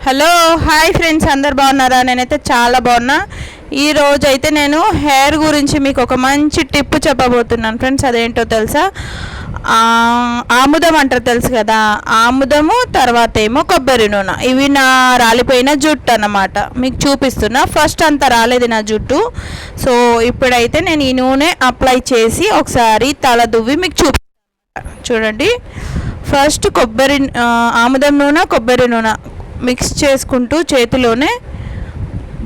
Hello hi friends, అందరు బాగున్నారా? నేనైతే చాలా బాగున్నా. ఈరోజు అయితే నేను హెయిర్ గురించి మీకు ఒక మంచి టిప్ చెప్పబోతున్నాను ఫ్రెండ్స్. అదేంటో తెలుసా? ఆముదం అంటారు తెలుసు కదా, ఆముదము తర్వాత ఏమో కొబ్బరి నూనె. ఇవి నా రాలిపోయిన జుట్టు అన్నమాట. మీకు చూపిస్తున్నా. ఫస్ట్ అంత రాలేదు నా జుట్టు. సో ఇప్పుడైతే నేను ఈ నూనె అప్లై చేసి ఒకసారి తల దువ్వి మీకు చూడండి. ఫస్ట్ ఆముదం నూనె, కొబ్బరి నూనె మిక్స్ చేసుకుంటూ చేతిలోనే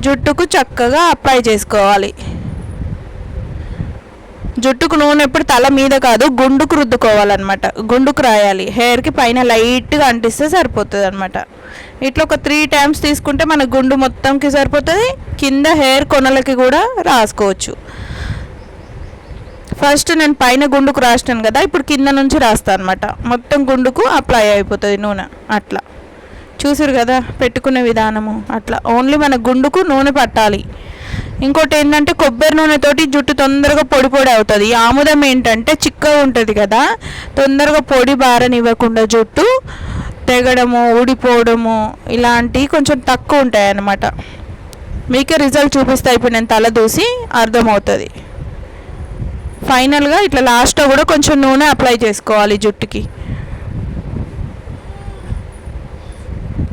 జుట్టుకు చక్కగా అప్లై చేసుకోవాలి. జుట్టుకు నూనె ఎప్పుడు తల మీద కాదు, గుండుకు రుద్దుకోవాలన్నమాట. గుండుకు రాయాలి. హెయిర్కి పైన లైట్గా అంటిస్తే సరిపోతుంది అనమాట. ఇట్లా ఒక 3 times తీసుకుంటే మన గుండు మొత్తంకి సరిపోతుంది. కింద హెయిర్ కొనలకి కూడా రాసుకోవచ్చు. ఫస్ట్ నేను పైన గుండుకు రాసినాను కదా, ఇప్పుడు కింద నుంచి రాస్తాను అనమాట. మొత్తం గుండుకు అప్లై అయిపోతుంది నూనె. అట్లా చూసారు కదా పెట్టుకునే విధానము. అట్లా ఓన్లీ మన గుండుకు నూనె పట్టాలి. ఇంకోటి ఏంటంటే కొబ్బరి నూనెతోటి జుట్టు తొందరగా పొడి పొడి అవుతుంది. ఆముదం ఏంటంటే చిక్కగా ఉంటుంది కదా, తొందరగా పొడి బారనివ్వకుండా జుట్టు తెగడము, ఊడిపోవడము ఇలాంటివి కొంచెం తక్కువ ఉంటాయి అన్నమాట. మీకే రిజల్ట్ చూపిస్తాయి. ఇప్పుడు నేను తల దూసి అర్థమవుతుంది. ఫైనల్గా ఇట్లా లాస్ట్లో కూడా కొంచెం నూనె అప్లై చేసుకోవాలి జుట్టుకి.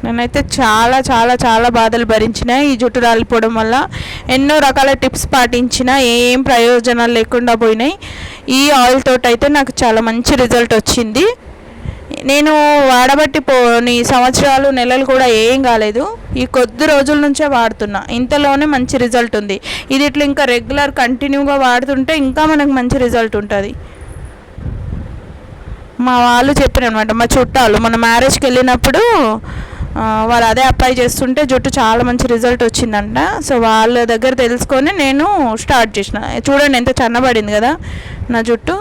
నేనైతే చాలా చాలా చాలా బాధలు భరించిన ఈ జుట్టు రాలిపోవడం వల్ల. ఎన్నో రకాల టిప్స్ పాటించిన, ఏం ప్రయోజనాలు లేకుండా పోయినాయి. ఈ ఆయిల్ తోటి అయితే నాకు చాలా మంచి రిజల్ట్ వచ్చింది. నేను వాడబట్టి సంవత్సరాలు నెలలు కూడా ఏం కాలేదు. ఈ కొద్ది రోజుల నుంచే వాడుతున్నా, ఇంతలోనే మంచి రిజల్ట్ ఉంది. ఇది ఇట్లా ఇంకా రెగ్యులర్ కంటిన్యూగా వాడుతుంటే ఇంకా మనకు మంచి రిజల్ట్ ఉంటుంది. మా వాళ్ళు చెప్పారనమాట, మా చుట్టాలు మన మ్యారేజ్కి వెళ్ళినప్పుడు వాళ్ళు అదే అప్లై చేస్తుంటే జుట్టు చాలా మంచి రిజల్ట్ వచ్చిందంట. సో వాళ్ళ దగ్గర తెలుసుకొని నేను స్టార్ట్ చేసిన. చూడండి ఎంత చన్నబడింది కదా నా జుట్టు.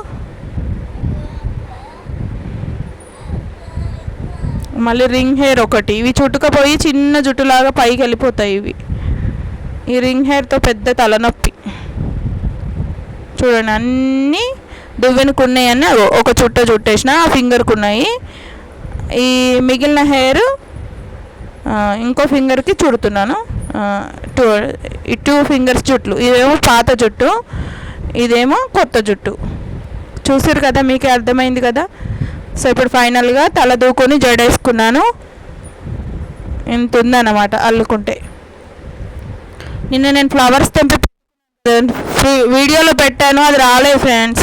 మళ్ళీ రింగ్ హెయిర్ ఒకటి, ఇవి చుట్టుకపోయి చిన్న జుట్టులాగా పైకి వెళ్ళిపోతాయి ఇవి. ఈ రింగ్ హెయిర్తో పెద్ద తలనొప్పి. చూడండి అన్నీ దువ్వెనుకున్నాయని ఒక చుట్టేసిన, ఆ ఫింగర్కి ఉన్నాయి. ఈ మిగిలిన హెయిర్ ఇంకో ఫింగర్కి చుడుతున్నాను. 2 fingers జుట్లు. ఇదేమో పాత జుట్టు, ఇదేమో కొత్త జుట్టు. చూసారు కదా, మీకే అర్థమైంది కదా. సో ఇప్పుడు ఫైనల్గా తల దూకొని జడేసుకున్నాను. ఇంత ఉందన్నమాట అల్లుకుంటే. నిన్న నేను ఫ్లవర్స్ తెంపి వీడియోలో పెట్టాను, అది రాలేదు ఫ్రెండ్స్.